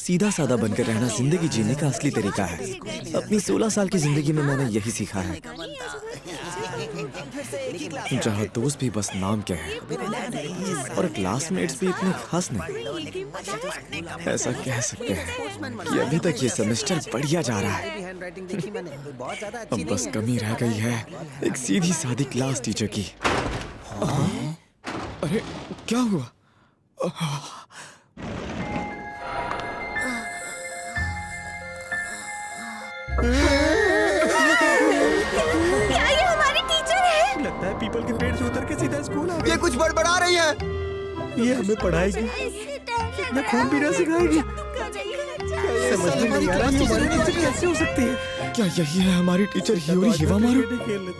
सीधा साधा बनकर रहना जिंदगी जीने का असली तरीका है। अपनी 16 साल की जिंदगी में मैंने यही सीखा है, जहाँ दोस्त भी बस नाम के हैं और क्लासमेट्स भी इतने खास नहीं। ऐसा कह सकते हैं कि अभी तक ये सेमेस्टर बढ़िया जा रहा है। अब बस कमी रह गई है एक सीधी सादी क्लास टीचर की। अरे क्या हुआ? क्या ये हमारी टीचर है? लगता है पीपल के पेड़ से उतर के सीधा स्कूल आ गई। ये कुछ बड़बड़ा रही है। ये हमें पढ़ाएगी, ये खून पीना सिखाएगी। समझ में नहीं आ रहा कि हमारी टीचर कैसे हो सकती है। क्या यही है हमारी टीचर हियोरी हिवामारू?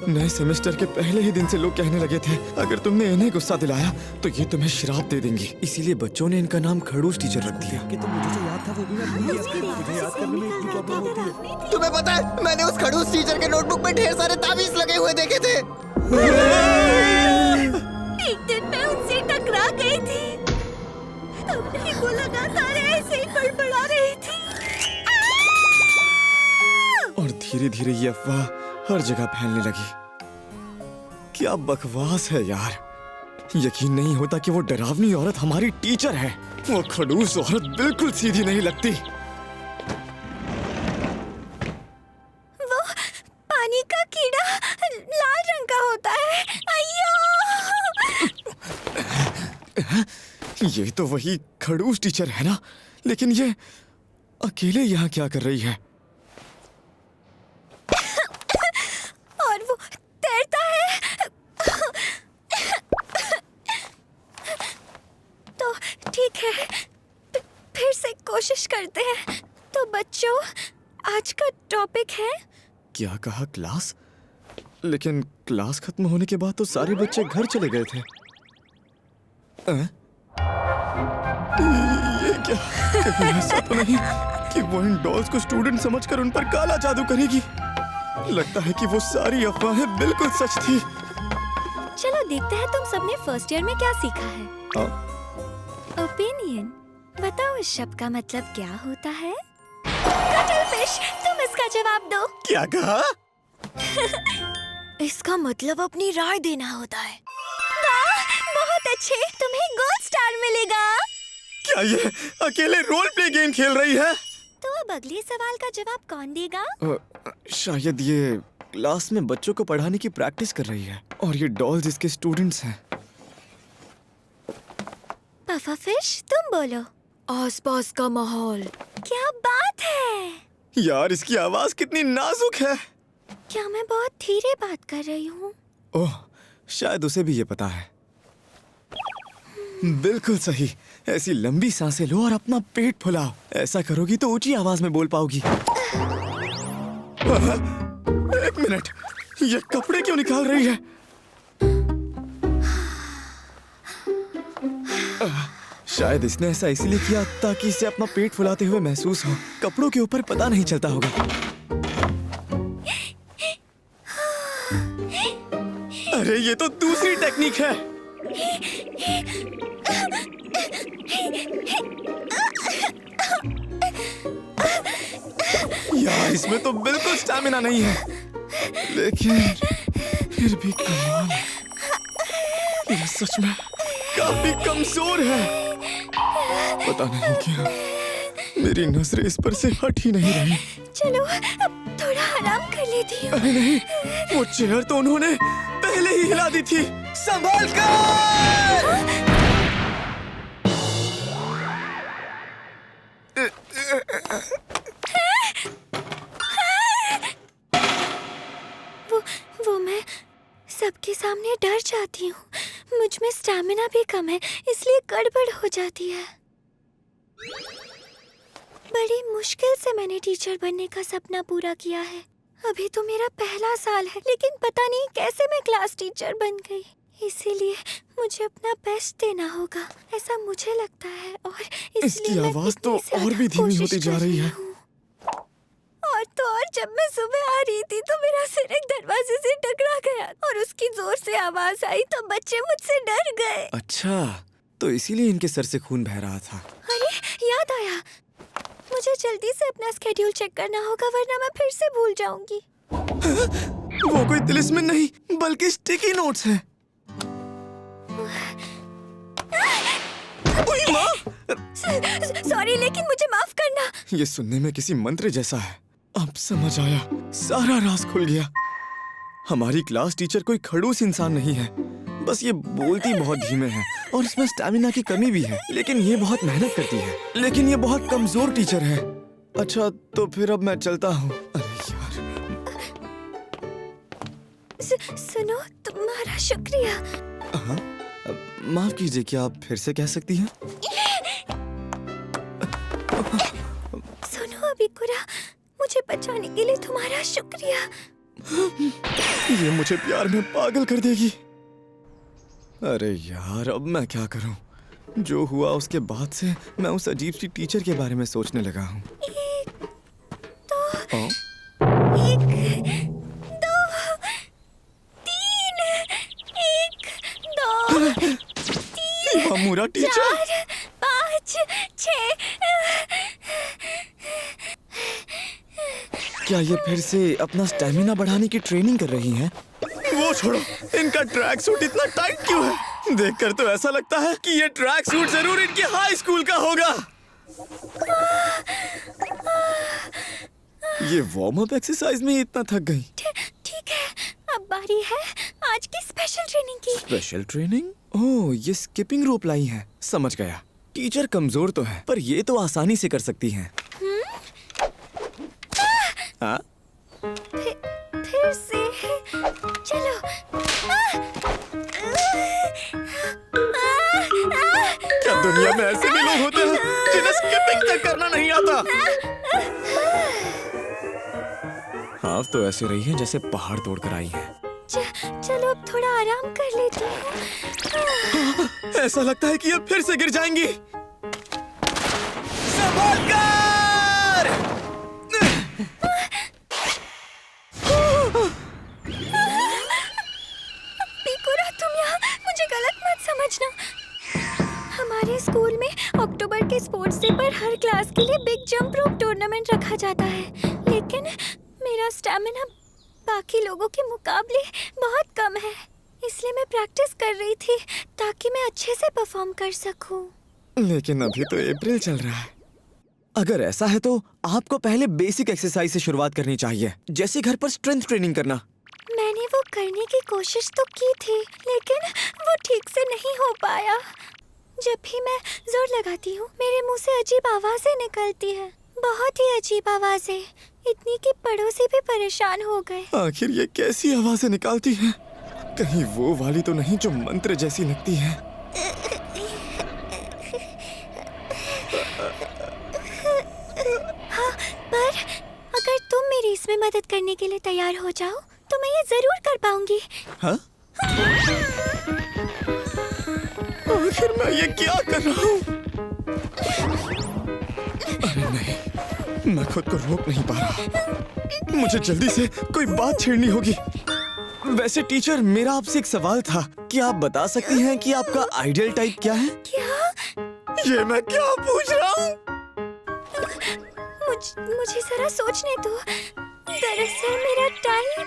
नए सेमेस्टर के पहले ही दिन से लोग कहने लगे थे अगर तुमने इन्हें गुस्सा दिलाया तो ये तुम्हें श्राप दे देंगी। इसीलिए बच्चों ने इनका नाम खड़ूस टीचर रख दिया। कि तो मुझे जो याद था वो भी मैं भूल गया। मुझे याद करने में इतनी प्रॉब्लम होती है। तुम्हें पता है मैंने उस खड़ूस टीचर के नोटबुक में ढेर सारे ताबीज लगे हुए देखे थे। एक दिन मैं उनसे टकरा गई थी, तब नहीं वो लगातार ऐसे ही बड़बड़ा रही थी। और धीरे धीरे ये अफवाह हर जगह फैलने लगी। क्या बकवास है यार, यकीन नहीं होता कि वो डरावनी औरत हमारी टीचर है। वो खड़ूस औरत बिल्कुल सीधी नहीं लगती। वो पानी का कीड़ा लाल रंग का होता है। अय्यो! ये तो वही खड़ूस टीचर है ना, लेकिन ये अकेले यहाँ क्या कर रही है? और वो तैरता है। तो ठीक है, फिर से कोशिश करते हैं। तो बच्चों, आज का टॉपिक है। क्या कहा? क्लास? लेकिन क्लास खत्म होने के बाद तो सारे बच्चे घर चले गए थे। ये क्या? कहीं ऐसा तो नहीं कि वो इन डॉल्स को स्टूडेंट समझकर उन पर काला जादू करेगी? लगता है कि वो सारी अफवाहें बिल्कुल सच थी। चलो देखते हैं तुम सबने फर्स्ट ईयर में क्या सीखा है। ओपिनियन। बताओ इस शब्द का मतलब क्या होता है? कटलफिश, तुम इसका जवाब दो। क्या कहा? इसका मतलब अपनी राय देना होता है। वाह, बहुत अच्छे, तुम्हें गोल्ड स्टार मिलेगा। क्या ये अकेले रोल प्ले गेम खेल रही है? तो अब अगले सवाल का जवाब कौन देगा? शायद ये क्लास में बच्चों को पढ़ाने की प्रैक्टिस कर रही है और ये डॉल्स इसके स्टूडेंट्स हैं। पफाफिश, तुम बोलो। आसपास का माहौल। क्या बात है। यार इसकी आवाज कितनी नाजुक है। क्या मैं बहुत धीरे बात कर रही हूँ? ओह, शायद उसे भी ये पता है। बिल्कुल सही। ऐसी लंबी सांसें लो और अपना पेट फुलाओ। ऐसा करोगी तो ऊंची आवाज में बोल पाओगी। एक मिनट, ये कपड़े क्यों निकाल रही है? शायद इसने ऐसा इसलिए किया ताकि इसे अपना पेट फुलाते हुए महसूस हो। कपड़ों के ऊपर पता नहीं चलता होगा। अरे ये तो दूसरी टेक्निक है। यार इसमें तो बिल्कुल स्टैमिना नहीं है, लेकिन फिर भी कमाल है। ये सच में काफी कमजोर है। पता नहीं क्या मेरी नजरें इस पर से हट ही नहीं रही। चलो अब थोड़ा आराम कर लेती हूँ। अरे नहीं, वो चेयर तो उन्होंने पहले ही हिला दी थी। संभाल कर! वो मैं सबके सामने डर जाती हूँ। मुझ में स्टैमिना भी कम है, इसलिए गड़बड़ हो जाती है। बड़ी मुश्किल से मैंने टीचर बनने का सपना पूरा किया है। अभी तो मेरा पहला साल है, लेकिन पता नहीं कैसे मैं क्लास टीचर बन गई। इसीलिए मुझे अपना बेस्ट देना होगा, ऐसा मुझे लगता है। और इसकी आवाज तो और भी धीमी होती जा रही है। और जब मैं सुबह आ रही थी तो मेरा सिर एक दरवाजे से टकरा गया और उसकी जोर से आवाज आई तो बच्चे मुझसे डर गए। अच्छा, तो इसीलिए इनके सर से खून बह रहा था। अरे याद आया, मुझे जल्दी से अपना स्केड्यूल चेक करना होगा वरना मैं फिर से भूल जाऊंगी। वो कोई तिलिस्मिन नहीं बल्कि स्टिकी नोट्स हैं। ओए माँ! सॉरी लेकिन मुझे माफ करना। ये सुनने में किसी मंत्र जैसा है। अब समझ आया, सारा राज खुल गया। हमारी क्लास टीचर कोई खड़ूस इंसान नहीं है, बस ये बोलती बहुत धीमे है और इसमें स्टैमिना की कमी भी है। लेकिन ये बहुत मेहनत करती है, लेकिन ये बहुत कमजोर टीचर है। अच्छा तो फिर अब मैं चलता हूँ। अरे यार। सुनो, तुम्हारा शुक्रिया। हाँ, माफ कीजिए, क्या आप फिर से कह सकती हैं? सुनो अबिकुरा, मुझे बचाने के लिए तुम्हारा शुक्रिया। ये मुझे प्यार में पागल कर देगी। अरे यार, अब मैं क्या करूं? जो हुआ उसके बाद से मैं उस अजीब सी टीचर के बारे में सोचने लगा हूँ। एक, दो, तीन, एक, दो, हमारा टीचर। चार, पाँच, छः। क्या ये फिर से अपना स्टैमिना बढ़ाने की ट्रेनिंग कर रही हैं? वो छोड़ो, इनका ट्रैक सूट इतना टाइट क्यों है? देखकर तो ऐसा लगता है कि ये ट्रैक सूट जरूर इनकी हाई स्कूल का होगा। ये वार्म अप एक्सरसाइज में ही इतना थक गई। ठीक है, अब बारी है आज की स्पेशल ट्रेनिंग की। Special training? ओह, ये स्किपिंग रोप लाई है। समझ गया। टीचर कमजोर तो है, पर ये तो आसानी से कर सकती हैं। हाँ? फिर से चलो। क्या दुनिया में ऐसे भी लोग होते हैं जिन्हें स्किपिंग तक करना नहीं आता? आप तो ऐसे रही हैं जैसे पहाड़ तोड़कर आई हैं। चलो अब थोड़ा आराम कर लेती हूँ। ऐसा लगता है कि अब फिर से गिर जाएंगी। संभल कर! बिकुरा, तुम यहाँ मुझे गलत मत समझना। हमारे स्कूल में अक्टूबर के स्पोर्ट्स डे पर हर क्लास के लिए बिग जंप रोप टूर्नामेंट रखा जाता है, लेकिन मेरा स्टैमिना बाकी लोगों के मुकाबले बहुत कम है, इसलिए मैं प्रैक्टिस कर रही थी ताकि मैं अच्छे से परफॉर्म कर सकूं। लेकिन अभी तो अप्रैल चल रहा है। अगर ऐसा है तो आपको पहले बेसिक एक्सरसाइज से शुरुआत करनी चाहिए, जैसे घर पर स्ट्रेंथ ट्रेनिंग करना। मैंने वो करने की कोशिश तो की थी, लेकिन वो ठीक से नहीं हो पाया। जब भी मैं जोर लगाती हूँ मेरे मुंह से अजीब आवाजें निकलती हैं, बहुत ही अजीब आवाजें, इतनी कि पड़ोसी भी परेशान हो गए। आखिर ये कैसी आवाजें निकालती हैं? कहीं वो वाली तो नहीं जो मंत्र जैसी लगती है? हाँ, पर अगर तुम मेरी इसमें मदद करने के लिए तैयार हो जाओ तो मैं ये जरूर कर पाऊंगी। हाँ? आखिर मैं ये क्या कर रहा हूँ? अरे नहीं, मैं खुद को रोक नहीं पा रहा। मुझे जल्दी से कोई बात छेड़नी होगी। वैसे टीचर, मेरा आपसे एक सवाल था। क्या आप बता सकती हैं कि आपका आइडियल टाइप क्या है? क्या? ये मैं क्या पूछ रहा हूँ? मुझे जरा सोचने दो। दरअसल मेरा टाइप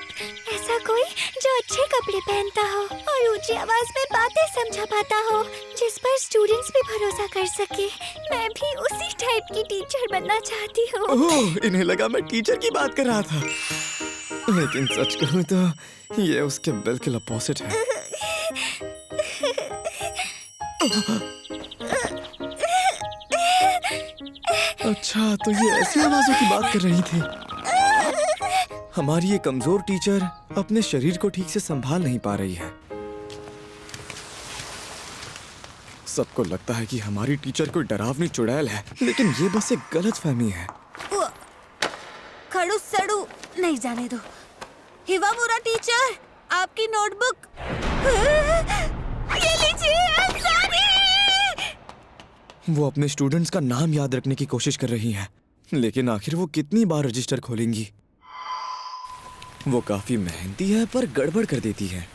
ऐसा कोई जो अच्छे कपड़े पहनता हो और ऊंची आवाज में बातें समझा पाता हो, जिस पर स्टूडेंट्स भी भरोसा कर सके। मैं भी उसी टाइप की टीचर बनना चाहती हूँ। ओह, इन्हें लगा मैं टीचर की बात कर रहा था, लेकिन सच कहूँ तो ये उसके बिल्कुल अपोजिट है। अच्छा, तो ये ऐसी आवाजों की बात कर रही थी। हमारी ये कमजोर टीचर अपने शरीर को ठीक से संभाल नहीं पा रही है। सबको लगता है कि हमारी टीचर कोई डरावनी चुड़ैल है, लेकिन ये बस एक गलतफहमी है। खड़ू सड़ू नहीं जाने दो। हिवामुरा टीचर, आपकी नोटबुक। ये लीजिए अंसारी। वो अपने स्टूडेंट्स का नाम याद रखने की कोशिश कर रही हैं, लेकिन आखिर वो कितनी बार रजिस्टर खोलेंगी? वो काफी मेहनती है पर गड़बड़ कर देती है।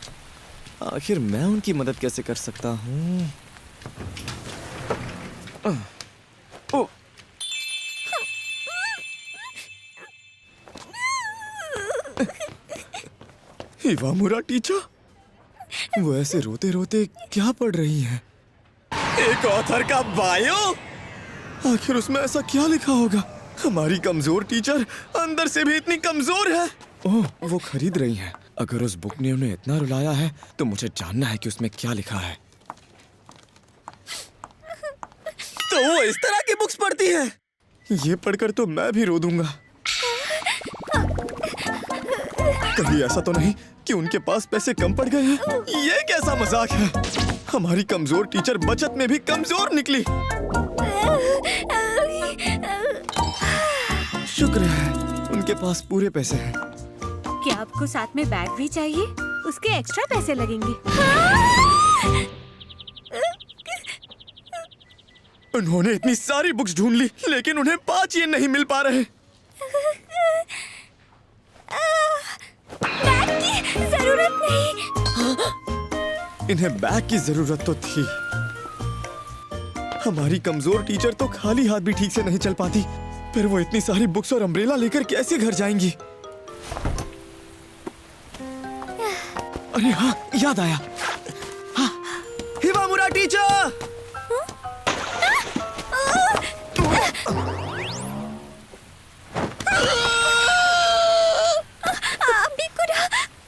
आखिर मैं उनकी मदद कैसे कर सकता हूँ? इवामुरा टीचर, वो ऐसे रोते रोते क्या पढ़ रही हैं? एक ऑथर का बायो? आखिर उसमें ऐसा क्या लिखा होगा? हमारी कमजोर टीचर अंदर से भी इतनी कमजोर है। ओह, वो खरीद रही हैं। अगर उस बुक ने उन्हें इतना रुलाया है तो मुझे जानना है कि उसमें क्या लिखा है। तो वो इस तरह की बुक्स पढ़ती है। ये पढ़कर तो मैं भी रो दूंगा। कहीं ऐसा तो नहीं कि उनके पास पैसे कम पड़ गए हैं? ये कैसा मजाक है? हमारी कमजोर टीचर बचत में भी कमजोर निकली। शुक्र है उनके पास पूरे पैसे हैं। क्या आपको साथ में बैग भी चाहिए? उसके एक्स्ट्रा पैसे लगेंगे। उन्होंने इतनी सारी बुक्स ढूंढ ली लेकिन उन्हें 5 येन नहीं मिल पा रहे। बैग की जरूरत नहीं। इन्हें बैग की जरूरत तो थी। हमारी कमजोर टीचर तो खाली हाथ भी ठीक से नहीं चल पाती, फिर वो इतनी सारी बुक्स और अम्ब्रेला लेकर कैसे घर जाएंगी? अरे हाँ, याद आया। हाँ, हिवामुरा टीचर!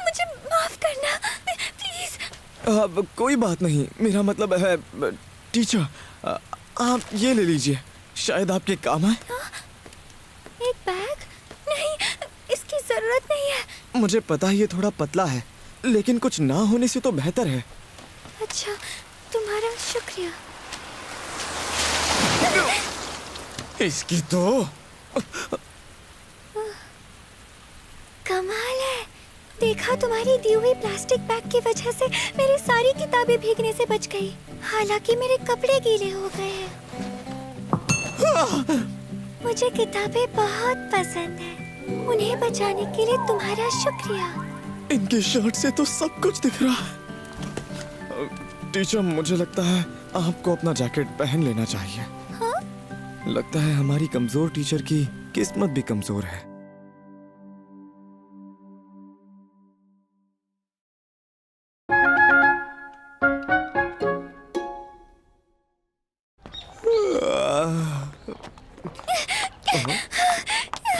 मुझे माफ करना प्लीज। अब कोई बात नहीं, मेरा मतलब है टीचर, आप ये ले लीजिए, शायद आपके काम आए। एक बैग? नहीं, इसकी जरूरत नहीं है। मुझे पता है ये थोड़ा पतला है, लेकिन कुछ ना होने से तो बेहतर है। अच्छा, तुम्हारा शुक्रिया। इसकी तो कमाल है। देखा, तुम्हारी दी हुई प्लास्टिक बैग की वजह से मेरी सारी किताबें भीगने से बच गई। हालांकि मेरे कपड़े गीले हो गए हैं। मुझे किताबें बहुत पसंद हैं। उन्हें बचाने के लिए तुम्हारा शुक्रिया। इनके शर्ट से तो सब कुछ दिख रहा है। टीचर, मुझे लगता है आपको अपना जैकेट पहन लेना चाहिए। हाँ? लगता है हमारी कमजोर टीचर की किस्मत भी कमजोर है।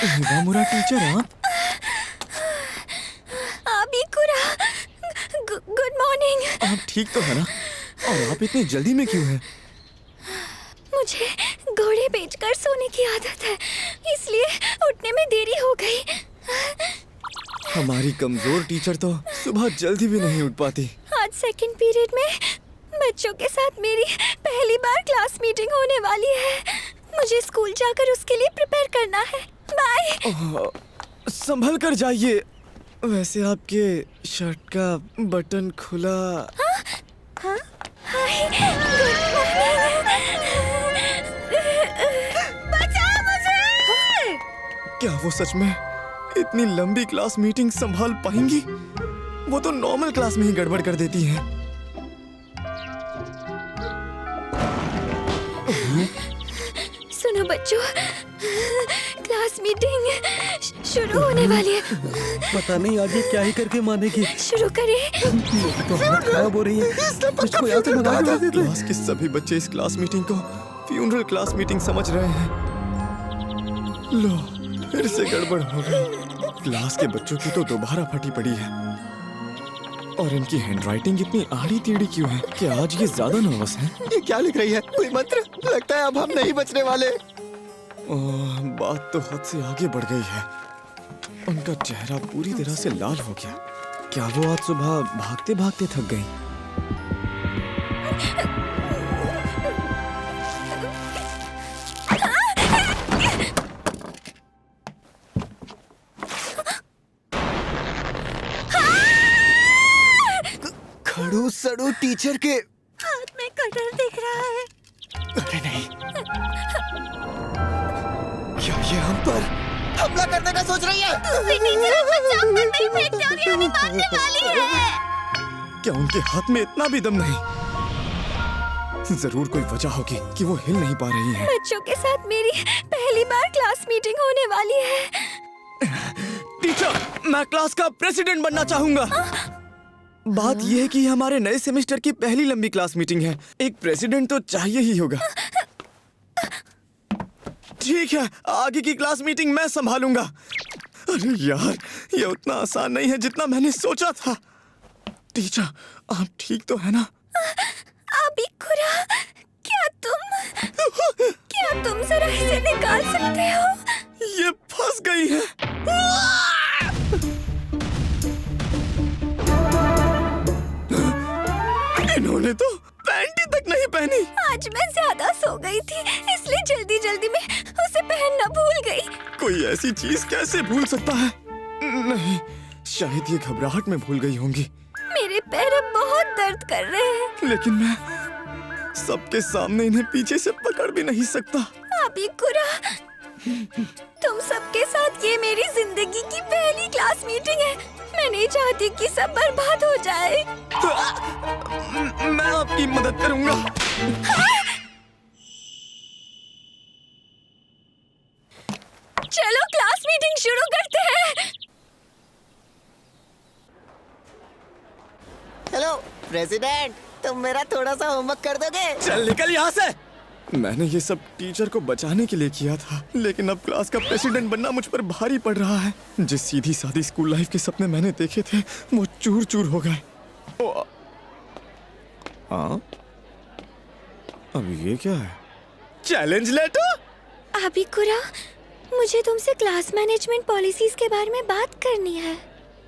हिवामुरा टीचर, गुड मॉर्निंग। आप ठीक तो है ना? और आप इतनी जल्दी में क्यों हैं? मुझे घोड़े बेचकर सोने की आदत है, इसलिए उठने में देरी हो गई। हमारी कमजोर टीचर तो सुबह जल्दी भी नहीं उठ पाती। आज सेकंड पीरियड में बच्चों के साथ मेरी पहली बार क्लास मीटिंग होने वाली है। मुझे स्कूल जाकर उसके लिए प्रिपेयर करना है। बाय। संभल कर जाइए। वैसे आपके शर्ट का बटन खुला। हाँ? हाय, गुड मॉर्निंग। बचाओ मुझे। क्या वो सच में इतनी लंबी क्लास मीटिंग संभाल पाएंगी? वो तो नॉर्मल क्लास में ही गड़बड़ कर देती हैं। सुनो बच्चों, क्लास मीटिंग शुरू होने वाली है। पता नहीं आगे क्या ही करके मानेगी। शुरू करें। तो हालत खराब हो रही है। मुझको यहाँ से भगा देते थे। क्लास के सभी बच्चे इस क्लास मीटिंग को फ्यूनरल क्लास मीटिंग समझ रहे हैं। लो, फिर से गड़बड़ हो गई। क्लास के बच्चों की तो दोबारा फटी पड़ी है। और इनकी हैंडराइटिंग इतनी आड़ी टेढ़ी क्यों है? क्या आज ये ज्यादा नर्वस हैं? ये क्या लिख रही है? कोई मंत्र? लगता है अब हम नहीं बचने वाले। बात तो हद से आगे बढ़ गई है। उनका चेहरा पूरी तरह से लाल हो गया। क्या वो आज सुबह भागते भागते थक गई? खड़ू सड़ू टीचर के हाथ में कटर दिख रहा है। अरे नहीं, क्या ये हम पर हमला करने का सोच रही है? क्या उनके हाथ में इतना भी दम नहीं? जरूर कोई वजह होगी कि वो हिल नहीं पा रही हैं। बच्चों के साथ मेरी पहली बार क्लास मीटिंग होने वाली है। टीचर, मैं क्लास का प्रेसिडेंट बनना चाहूंगा। बात यह है कि हमारे नए सेमेस्टर की पहली लंबी क्लास मीटिंग है। एक प्रेसिडेंट तो चाहिए ही होगा। ठीक है, आगे की क्लास मीटिंग मैं संभालूंगा। अरे यार, ये उतना आसान नहीं है जितना मैंने सोचा था। टीचर, आप ठीक तो है ना? अबिकुरा, क्या तुम जरा इसे निकाल सकते हो? ये फंस गई है। इन्होंने तो पैंटी तक नहीं पहनी। आज मैं ज्यादा सो गई थी, इसलिए जल्दी जल्दी में उसे पहनना भूल गई। कोई ऐसी चीज कैसे भूल सकता है? नहीं, शायद ये घबराहट में भूल गई होंगी। मेरे पैर अब बहुत दर्द कर रहे हैं। लेकिन मैं सबके सामने इन्हें पीछे से पकड़ भी नहीं सकता। अबिकुरा, तुम सबके साथ ये मेरी जिंदगी की पहली क्लास मीटिंग है। मैं नहीं चाहती कि सब बर्बाद हो जाए। मैं आपकी मदद करूंगा। चलो क्लास मीटिंग शुरू करते हैं। हेलो प्रेसिडेंट, तुम मेरा थोड़ा सा होमवर्क कर दोगे? चल निकल यहाँ से। मैंने ये सब टीचर को बचाने के लिए किया था, लेकिन अब क्लास का प्रेसिडेंट बनना मुझ पर भारी पड़ रहा है। जिस सीधी सादी स्कूल लाइफ के सपने मैंने देखे थे, वो चूर चूर हो गए। हाँ, अब ये क्या है? Challenge letter? अबिकुरा, मुझे तुमसे क्लास मैनेजमेंट पॉलिसीज के बारे में बात करनी है।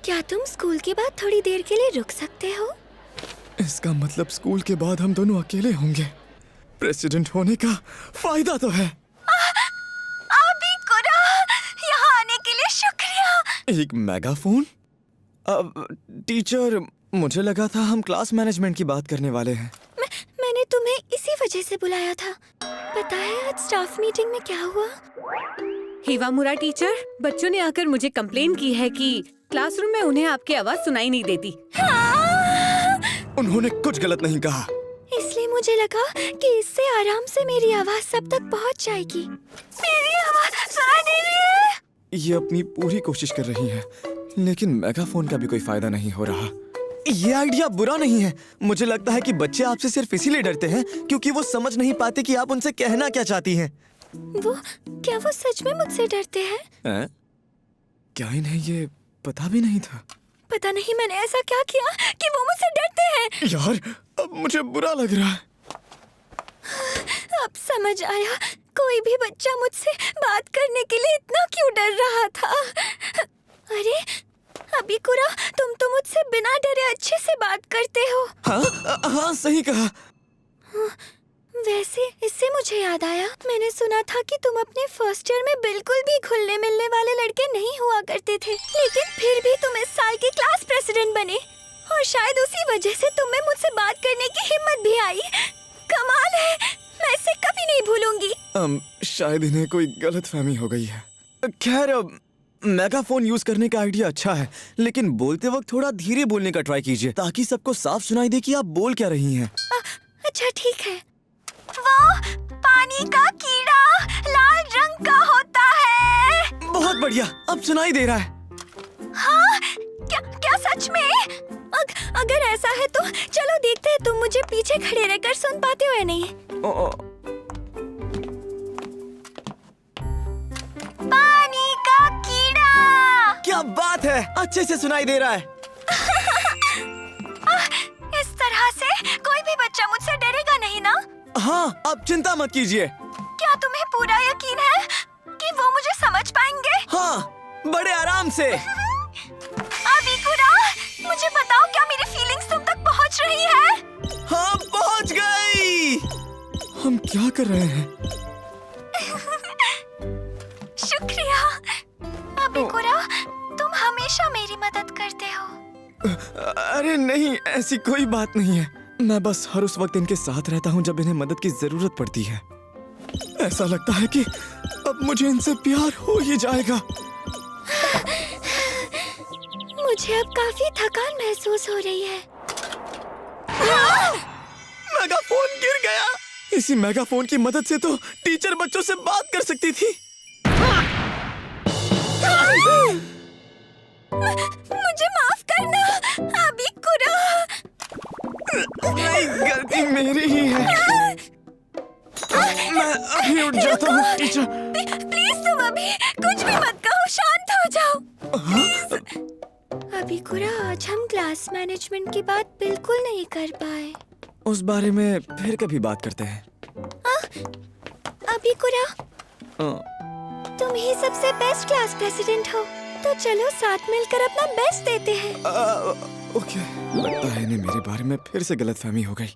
क्या तुम स्कूल के बाद थोड़ी देर के लिए रुक सकते हो? इसका मतलब स्कूल के बाद हम दोनों अकेले होंगे। प्रेसिडेंट होने का फायदा तो है। अबिकुरा, यहाँ आने के लिए शुक्रिया। एक मेगाफोन? अब टीचर, मुझे लगा था हम क्लास मैनेजमेंट की बात करने वाले हैं। मैंने तुम्हें इसी वजह से बुलाया था। पता है आज स्टाफ मीटिंग में क्या हुआ? हिवामुरा टीचर, बच्चों ने आकर मुझे कंप्लेन की है कि क्लासरूम में उन्हें आपकी आवाज सुनाई नहीं देती। उन्होंने कुछ गलत नहीं कहा। इसलिए मुझे लगा कि इससे आराम से मेरी आवाज सब तक पहुंच जाएगी। मेरी आवाज सुनाई दे रही है? ये अपनी पूरी कोशिश कर रही है, लेकिन मेगाफोन का भी कोई फायदा नहीं हो रहा। ये आइडिया बुरा नहीं है। मुझे लगता है कि बच्चे आपसे सिर्फ इसीलिए डरते हैं क्योंकि वो समझ नहीं पाते कि आप उनसे कहना क्या चाहती हैं। क्या वो सच में मुझसे डरते हैं? क्या इन्हें ये पता भी नहीं था? पता नहीं मैंने ऐसा क्या किया कि वो मुझसे डरते हैं। यार, अब मुझे बुरा लग रहा है। अब समझ आया, कोई भी बच्चा मुझसे बात करने के लिए इतना क्यों डर रहा था। अरे अबिकुरा, तुम तो मुझसे बिना डरे अच्छे से बात करते हो। हाँ, सही कहा। वैसे इससे मुझे याद आया, मैंने सुना था कि तुम अपने फर्स्ट ईयर में बिल्कुल भी घुलने मिलने वाले लड़के नहीं हुआ करते थे, लेकिन फिर भी तुम इस साल के क्लास प्रेसिडेंट बने और शायद उसी वजह से तुम्हें मुझसे बात करने की हिम्मत भी आई। कमाल है, मैं इसे कभी नहीं भूलूंगी। शायद इन्हें कोई गलतफहमी हो गई है। खैर, मेगाफोन यूज करने का आइडिया अच्छा है, लेकिन बोलते वक्त थोड़ा धीरे बोलने का ट्राई कीजिए ताकि सबको साफ सुनाई दे कि आप बोल क्या रही हैं। अच्छा ठीक है। वो पानी का कीड़ा लाल रंग का होता है। बहुत बढ़िया, अब सुनाई दे रहा है। हाँ, क्या सच में? अगर ऐसा है तो चलो देखते हैं तुम मुझे पीछे खड़े रहकर सुन पाते हो या नहीं। पानी का कीड़ा। क्या बात है, अच्छे से सुनाई दे रहा है। इस तरह से कोई भी बच्चा मुझसे डरेगा नहीं ना? हाँ, अब चिंता मत कीजिए। क्या तुम्हें पूरा यकीन है कि वो मुझे समझ पाएंगे? हाँ, बड़े आराम से। अबिकुरा, मुझे बताओ क्या मेरी फीलिंग्स तुम तक पहुंच रही है? हाँ, पहुंच गई। हम क्या कर रहे हैं? शुक्रिया अबिकुरा, तुम हमेशा मेरी मदद करते हो। अरे नहीं, ऐसी कोई बात नहीं है। मैं बस हर उस वक्त इनके साथ रहता हूँ जब इन्हें मदद की जरूरत पड़ती है। ऐसा लगता है कि अब मुझे इनसे प्यार हो ही जाएगा। मुझे अब काफी थकान महसूस हो रही है। मेगाफोन गिर गया। इसी मेगाफोन की मदद से तो टीचर बच्चों से बात कर सकती थी। मुझे माफ करना अभी कुरा। नहीं, गलती मेरी ही है। मैं अभी उठ जाता हूँ टीचर। प्लीज तुम अभी कुछ भी मत कहो, शांत हो जाओ प्लीज। अभी कुरा, आज हम क्लास मैनेजमेंट की बात बिल्कुल नहीं कर पाए। उस बारे में फिर कभी बात करते हैं। अभी कुरा, अ, तुम ही सबसे बेस्ट क्लास प्रेसिडेंट हो, तो चलो साथ मिलकर अपना बेस्ट देते हैं। ओके, लगता है इन्हें मेरे बारे में फिर से गलतफहमी हो गई।